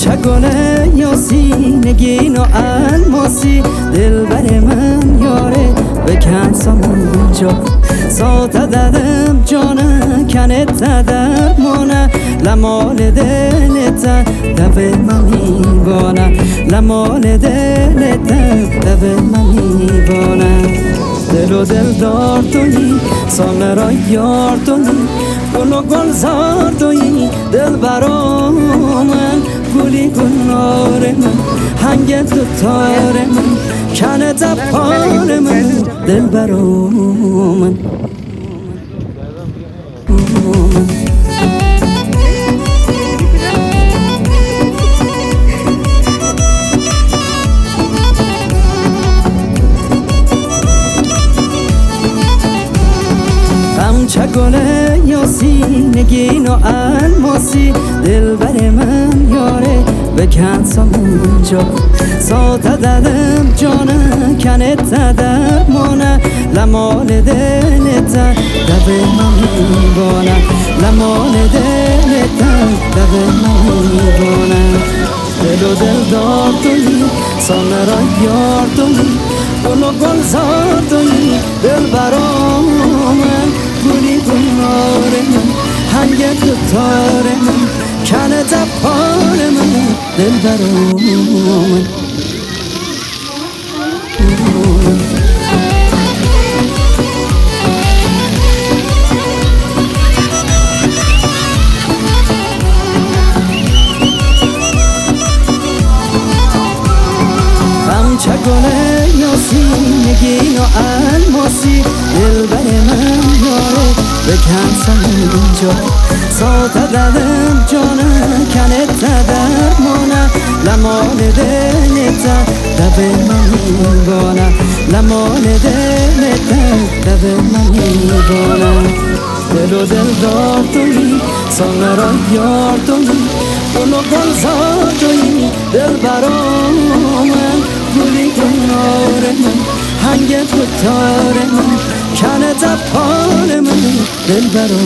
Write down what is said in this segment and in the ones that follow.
چگونه یاسی نگین و الماسی دل بر من یاره بکن سامونجا ساته دادم جانه کنت درمانه لمال دلت دو من میبانه لمال دلت دو من میبانه دل و دل دار تویی سامه را یار تویی گل و گل زار تویی دل برا من گلی گلنار من هنگ دوتار من کنه تپار من دل برا من چگونه یاسی نگین و الماسی دل بر من یاره بکن سامونجا ساته دادم جانه کنت درمانه لمال دلت دو من میبانه لمال دلت دو من میبانه دل و دل دار تویی سامه را یار تویی گل و گل زار تویی دل برا من گلی گلنار من هنگ دوتار من کنه تپار من دل برا من چگونه یاسی نگین و الماسی دل بر من یاره بکن سامونجا ساته دادم جانه کنت درمانه لمال دلت دو من میبانه لمال دلت دو من میبانه دل و دل دار تویی سامه را یار تویی گل و گل زار تویی دل برا من گلی گلنار من هنگ دوتار من کنه تپار من دل برا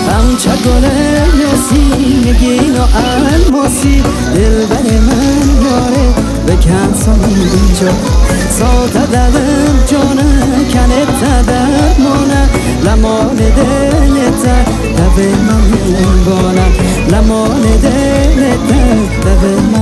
من چگونه یاسی نگین و الماسی دل بر من یاره بکن سامونجا ساته دادم جانه کنت درمانه لمال دلت دو من میبانه لمال دلت دو من